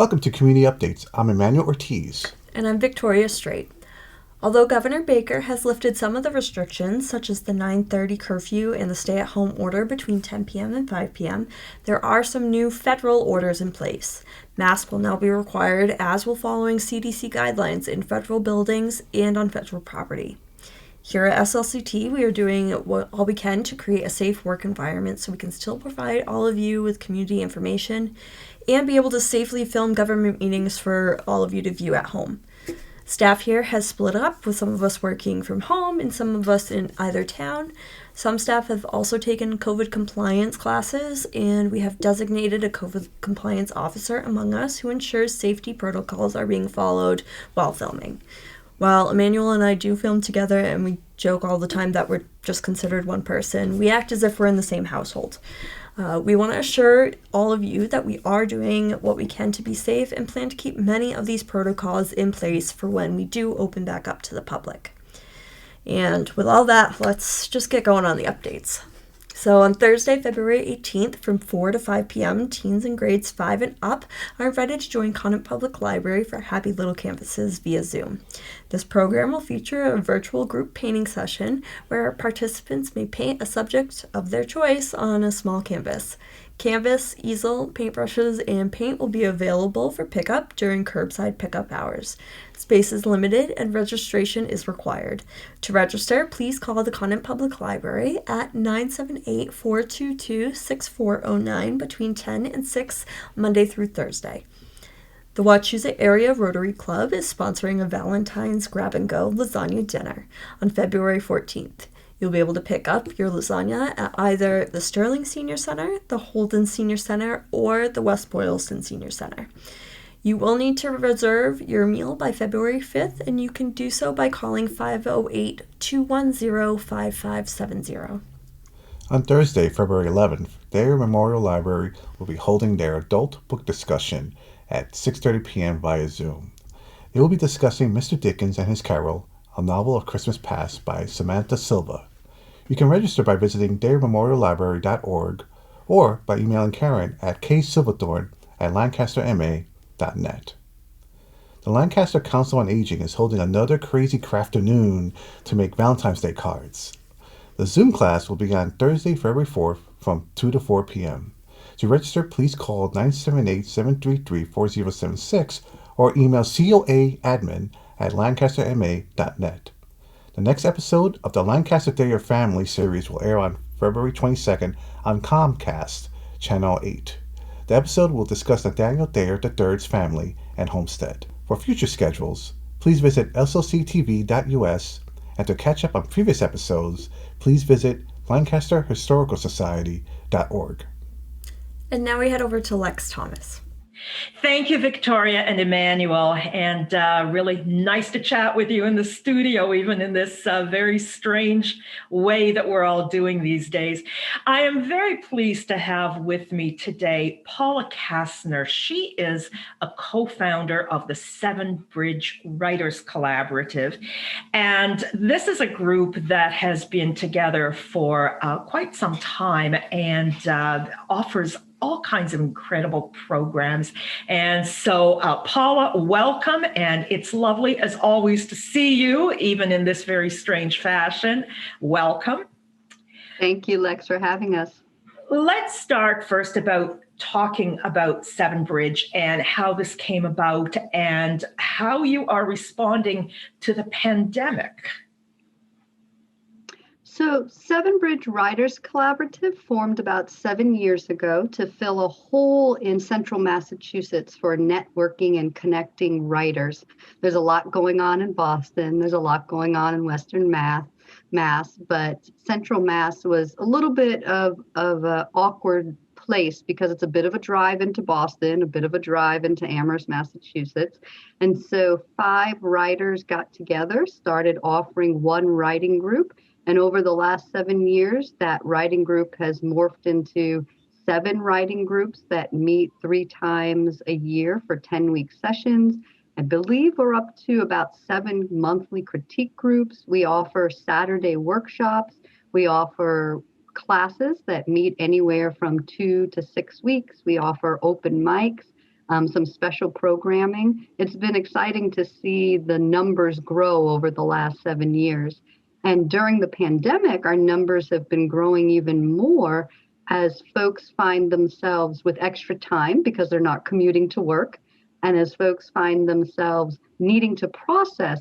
Welcome to Community Updates. I'm Emmanuel Ortiz. And I'm Victoria Strait. Although Governor Baker has lifted some of the restrictions, such as the 9:30 curfew and the stay-at-home order between 10 p.m. and 5 p.m., there are some new federal orders in place. Masks will now be required, as will following CDC guidelines in federal buildings and on federal property. Here at SLCT, we are doing all we can to create a safe work environment so we can still provide all of you with community information and be able to safely film government meetings for all of you to view at home. Staff here has split up, with some of us working from home and some of us in either town. Some staff have also taken COVID compliance classes, and we have designated a COVID compliance officer among us who ensures safety protocols are being followed while filming. While Emmanuel and I do film together and we joke all the time that we're just considered one person, we act as if we're in the same household. We want to assure all of you that we are doing what we can to be safe and plan to keep many of these protocols in place for when we do open back up to the public. And with all that, let's just get going on the updates. So on Thursday, February 18th, from 4 to 5 p.m., teens in grades 5 and up are invited to join Conant Public Library for Happy Little Canvases via Zoom. This program will feature a virtual group painting session where participants may paint a subject of their choice on a small canvas. Canvas, easel, paintbrushes, and paint will be available for pickup during curbside pickup hours. Space is limited and registration is required. To register, please call the Conant Public Library at 978-422-6409 between 10 and 6 Monday through Thursday. The Wachusett Area Rotary Club is sponsoring a Valentine's Grab-and-Go lasagna dinner on February 14th. You'll be able to pick up your lasagna at either the Sterling Senior Center, the Holden Senior Center, or the West Boylston Senior Center. You will need to reserve your meal by February 5th, and you can do so by calling 508-210-5570. On Thursday, February 11th, Dare Memorial Library will be holding their adult book discussion at 6:30 p.m. via Zoom. They will be discussing Mr. Dickens and His Carol, a novel of Christmas past by Samantha Silva. You can register by visiting darememoriallibrary.org or by emailing Karen at ksilverthorne@lancasterma.net. The Lancaster Council on Aging is holding another crazy crafternoon to make Valentine's Day cards. The Zoom class will begin on Thursday, February 4th from 2 to 4 p.m. To register, please call 978-733-4076 or email coadmin@lancasterma.net. The next episode of the Lancaster Day of Family series will air on February 22nd on Comcast, Channel 8. The episode will discuss Nathaniel Thayer III's family and homestead. For future schedules, please visit slctv.us, and to catch up on previous episodes, please visit lancasterhistoricalsociety.org. And now we head over to Lex Thomas. Thank you, Victoria and Emmanuel, and really nice to chat with you in the studio, even in this very strange way that we're all doing these days. I am very pleased to have with me today Paula Castner. She is a co-founder of the Seven Bridge Writers Collaborative, and this is a group that has been together for quite some time and offers all kinds of incredible programs. And so, Paula, welcome. And it's lovely, as always, to see you, even in this very strange fashion. Welcome. Thank you, Lex, for having us. Let's start first about talking about Seven Bridge and how this came about and how you are responding to the pandemic. So Seven Bridge Writers Collaborative formed about 7 years ago to fill a hole in central Massachusetts for networking and connecting writers. There's a lot going on in Boston. There's a lot going on in Western Mass, but Central Mass was a little bit of an awkward place because it's a bit of a drive into Boston, a bit of a drive into Amherst, Massachusetts. And so 5 writers got together, started offering one writing group. And over the last 7 years, that writing group has morphed into 7 writing groups that meet 3 times a year for 10-week sessions. I believe we're up to about 7 monthly critique groups. We offer Saturday workshops. We offer classes that meet anywhere from 2 to 6 weeks. We offer open mics. some special programming. It's been exciting to see the numbers grow over the last 7 years. And during the pandemic, our numbers have been growing even more as folks find themselves with extra time because they're not commuting to work, and as folks find themselves needing to process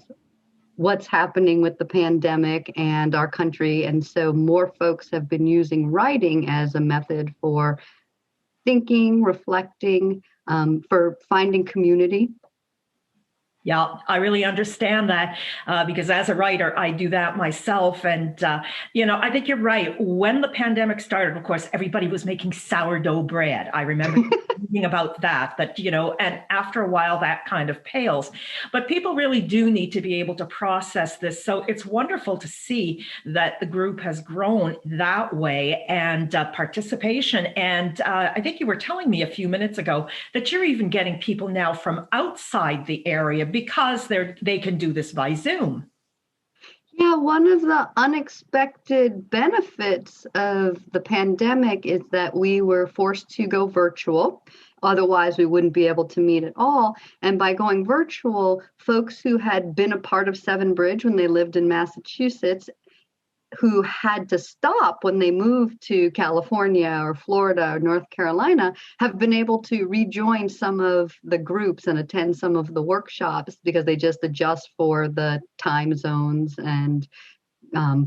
what's happening with the pandemic and our country. And so more folks have been using writing as a method for thinking, reflecting, for finding community. Yeah, I really understand that because as a writer, I do that myself. And, I think you're right. When the pandemic started, of course, everybody was making sourdough bread. I remember reading about that, and after a while, that kind of pales. But people really do need to be able to process this. So it's wonderful to see that the group has grown that way and participation. And I think you were telling me a few minutes ago that you're even getting people now from outside the area because they can do this by Zoom. Yeah, one of the unexpected benefits of the pandemic is that we were forced to go virtual. Otherwise, we wouldn't be able to meet at all. And by going virtual, folks who had been a part of Seven Bridge when they lived in Massachusetts, who had to stop when they moved to California or Florida or North Carolina, have been able to rejoin some of the groups and attend some of the workshops because they just adjust for the time zones and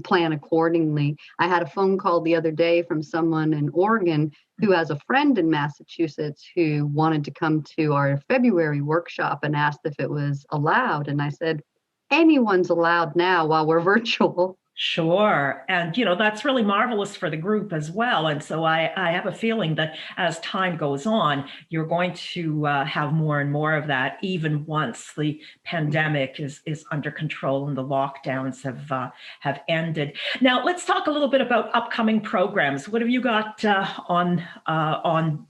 plan accordingly. I had a phone call the other day from someone in Oregon who has a friend in Massachusetts who wanted to come to our February workshop and asked if it was allowed. And I said, anyone's allowed now while we're virtual. Sure. And, that's really marvelous for the group as well. And so I have a feeling that as time goes on, you're going to have more and more of that, even once the pandemic is under control and the lockdowns have ended. Now, let's talk a little bit about upcoming programs. What have you got on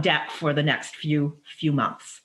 deck for the next few months?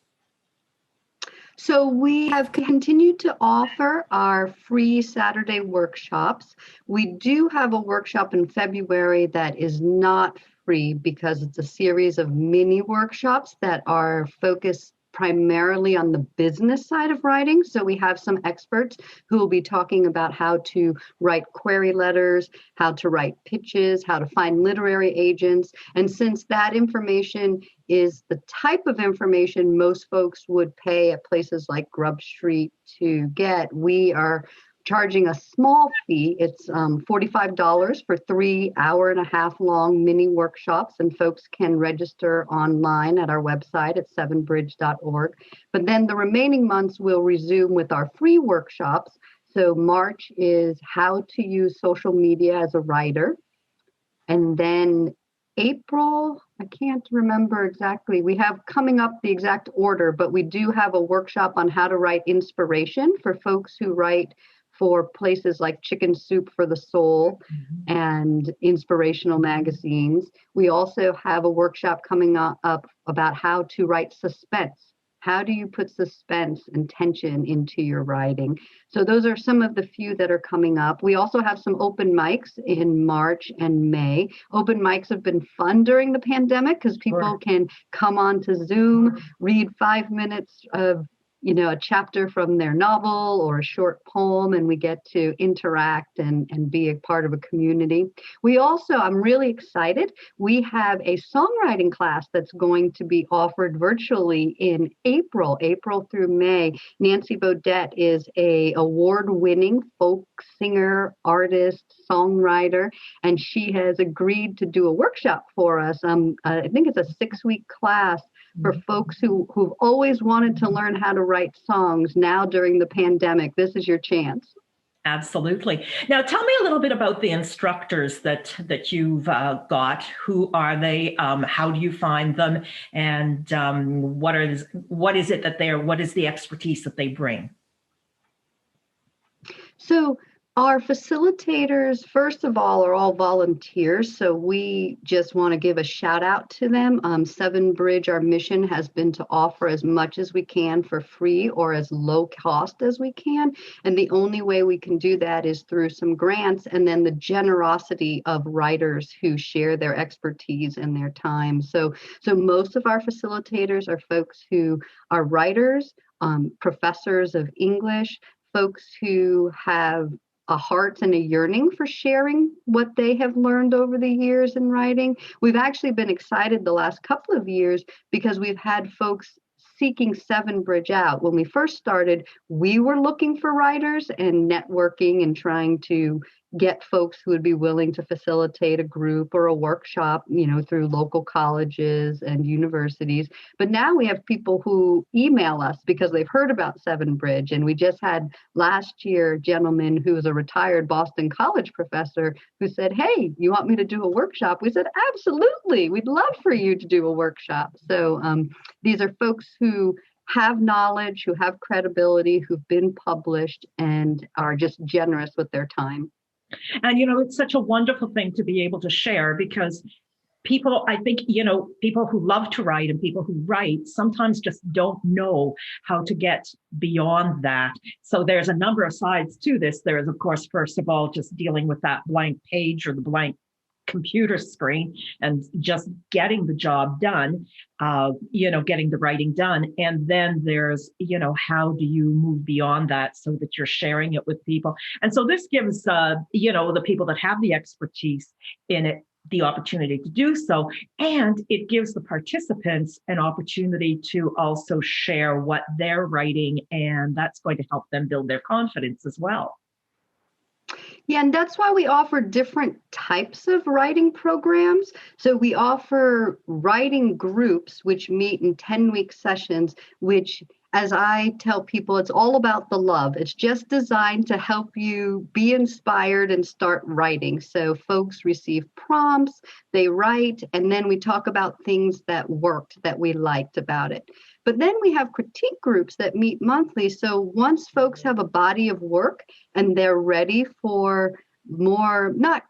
So we have continued to offer our free Saturday workshops. We do have a workshop in February that is not free because it's a series of mini workshops that are focused primarily on the business side of writing. So we have some experts who will be talking about how to write query letters, how to write pitches, how to find literary agents. And since that information is the type of information most folks would pay at places like Grub Street to get, we are charging a small fee. It's $45 for 3 hour-and-a-half long mini workshops, and folks can register online at our website at sevenbridge.org. But then the remaining months will resume with our free workshops. So March is how to use social media as a writer. And then April, I can't remember exactly. We have coming up the exact order, but we do have a workshop on how to write inspiration for folks who write for places like Chicken Soup for the Soul and inspirational magazines. We also have a workshop coming up about how to write suspense. How do you put suspense and tension into your writing? So those are some of the few that are coming up. We also have some open mics in March and May. Open mics have been fun during the pandemic because people can come on to Zoom, read 5 minutes of a chapter from their novel or a short poem, and we get to interact and be a part of a community. We also, I'm really excited, we have a songwriting class that's going to be offered virtually in April through May. Nancy Bodette is a award-winning folk singer, artist, songwriter, and she has agreed to do a workshop for us. I think it's a 6-week class for folks who've always wanted to learn how to write songs. Now during the pandemic, this is your chance. Absolutely. Now, tell me a little bit about the instructors that you've got. Who are they? How do you find them? And what is the expertise that they bring? So Our facilitators, first of all, are all volunteers, so we just want to give a shout out to them. Seven Bridge, our mission has been to offer as much as we can for free or as low cost as we can. And the only way we can do that is through some grants and then the generosity of writers who share their expertise and their time. So most of our facilitators are folks who are writers, professors of English, folks who have a heart and a yearning for sharing what they have learned over the years in writing. We've actually been excited the last couple of years because we've had folks seeking Seven Bridge out. When we first started, we were looking for writers and networking and trying to get folks who would be willing to facilitate a group or a workshop, through local colleges and universities. But now we have people who email us because they've heard about Seven Bridge. And we just had last year a gentleman who was a retired Boston College professor who said, "Hey, you want me to do a workshop?" We said, "Absolutely. We'd love for you to do a workshop." So these are folks who have knowledge, who have credibility, who've been published, and are just generous with their time. And, it's such a wonderful thing to be able to share because people, I think, people who love to write and people who write sometimes just don't know how to get beyond that. So there's a number of sides to this. There is, of course, first of all, just dealing with that blank page or the blank computer screen and just getting the job done, getting the writing done. And then there's, how do you move beyond that so that you're sharing it with people? And so this gives, the people that have the expertise in it the opportunity to do so. And it gives the participants an opportunity to also share what they're writing. And that's going to help them build their confidence as well. Yeah, and that's why we offer different types of writing programs. So we offer writing groups, which meet in 10-week sessions, which, as I tell people, it's all about the love. It's just designed to help you be inspired and start writing. So folks receive prompts, they write, and then we talk about things that worked, that we liked about it. But then we have critique groups that meet monthly. So once folks have a body of work and they're ready for more, not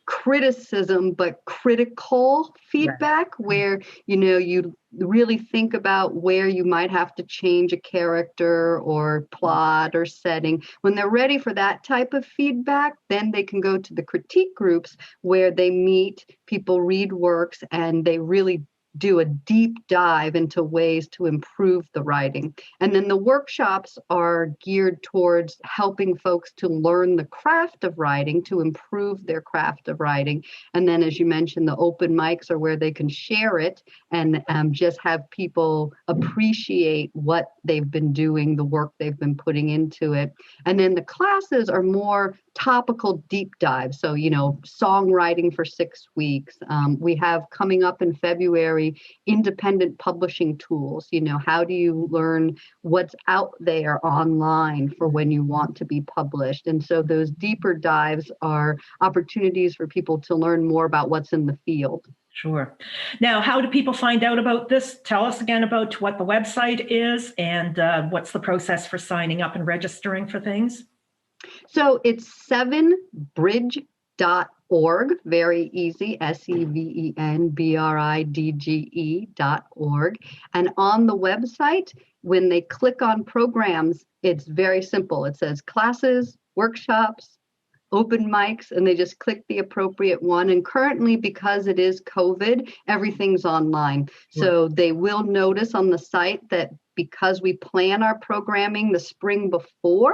criticism, but critical feedback, where, you really think about where you might have to change a character or plot or setting. When they're ready for that type of feedback, then they can go to the critique groups where they meet, people read works, and they really do a deep dive into ways to improve the writing. And then the workshops are geared towards helping folks to learn the craft of writing, to improve their craft of writing. And then, as you mentioned, the open mics are where they can share it and just have people appreciate what they've been doing, the work they've been putting into it. And then the classes are more topical deep dives. So, songwriting for 6 weeks. We have coming up in February independent publishing tools. How do you learn what's out there online for when you want to be published? And so those deeper dives are opportunities for people to learn more about what's in the field. Sure. Now, how do people find out about this? Tell us again about what the website is and what's the process for signing up and registering for things. So it's 7bridge.org, very easy, SEVENBRIDGE.org. And on the website, when they click on programs, it's very simple. It says classes, workshops, open mics, and they just click the appropriate one. And currently, because it is COVID, everything's online. So they will notice on the site that because we plan our programming the spring before,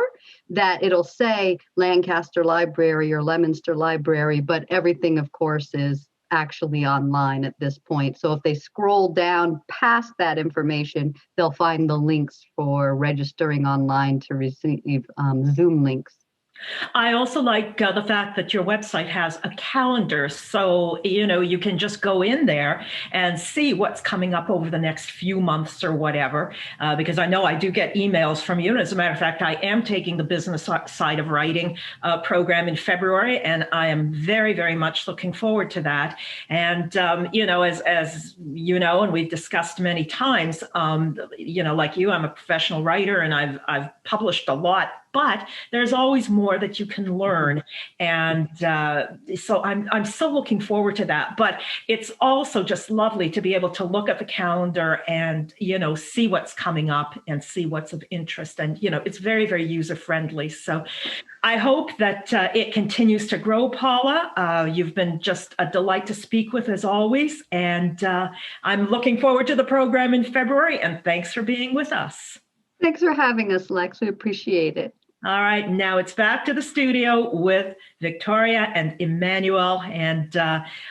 that it'll say Lancaster Library or Leominster Library, but everything, of course, is actually online at this point. So if they scroll down past that information, they'll find the links for registering online to receive Zoom links. I also like the fact that your website has a calendar. So, you can just go in there and see what's coming up over the next few months or whatever, because I know I do get emails from you. And as a matter of fact, I am taking the business side of writing program in February, and I am very, very much looking forward to that. And, as you know, and we've discussed many times, like you, I'm a professional writer and I've published a lot. But there's always more more that you can learn. And so I'm so looking forward to that. But it's also just lovely to be able to look at the calendar and, see what's coming up and see what's of interest. And, it's very, very user friendly. So I hope that it continues to grow, Paula. You've been just a delight to speak with, as always. And I'm looking forward to the program in February. And thanks for being with us. Thanks for having us, Lex. We appreciate it. All right. Now it's back to the studio with Victoria and Emmanuel. And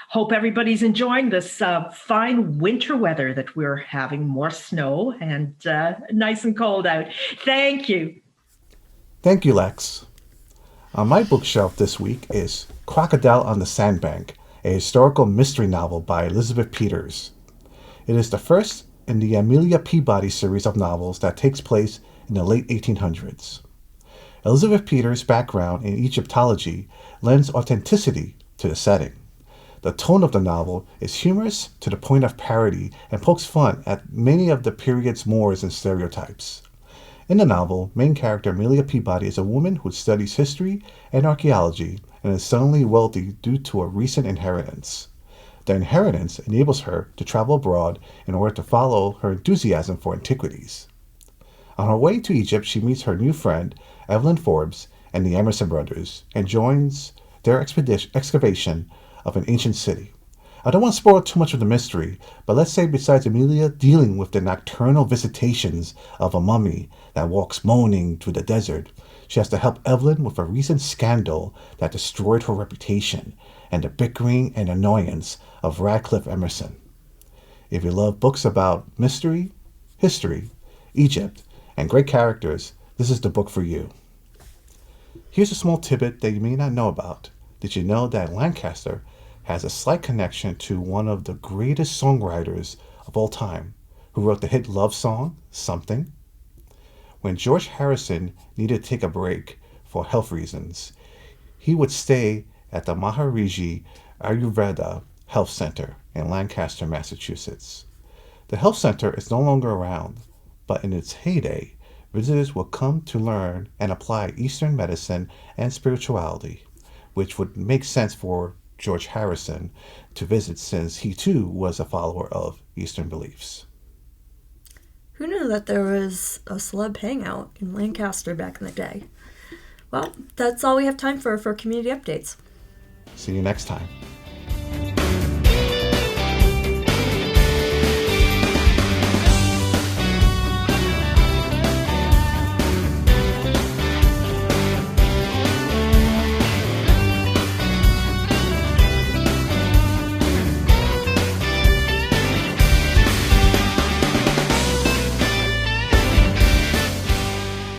hope everybody's enjoying this fine winter weather that we're having. More snow and nice and cold out. Thank you. Thank you, Lex. On my bookshelf this week is Crocodile on the Sandbank, a historical mystery novel by Elizabeth Peters. It is the first in the Amelia Peabody series of novels that takes place in the late 1800s. Elizabeth Peters' background in Egyptology lends authenticity to the setting. The tone of the novel is humorous to the point of parody and pokes fun at many of the period's mores and stereotypes. In the novel, main character Amelia Peabody is a woman who studies history and archaeology and is suddenly wealthy due to a recent inheritance. The inheritance enables her to travel abroad in order to follow her enthusiasm for antiquities. On her way to Egypt, she meets her new friend, Evelyn Forbes, and the Emerson brothers, and joins their excavation of an ancient city. I don't want to spoil too much of the mystery, but let's say besides Amelia dealing with the nocturnal visitations of a mummy that walks moaning through the desert, she has to help Evelyn with a recent scandal that destroyed her reputation and the bickering and annoyance of Radcliffe Emerson. If you love books about mystery, history, Egypt, and great characters, this is the book for you. Here's a small tidbit that you may not know about. Did you know that Lancaster has a slight connection to one of the greatest songwriters of all time, who wrote the hit love song, Something? When George Harrison needed to take a break for health reasons, he would stay at the Maharishi Ayurveda Health Center in Lancaster, Massachusetts. The health center is no longer around, but in its heyday, visitors will come to learn and apply Eastern medicine and spirituality, which would make sense for George Harrison to visit since he too was a follower of Eastern beliefs. Who knew that there was a celeb hangout in Lancaster back in the day? Well, that's all we have time for community updates. See you next time.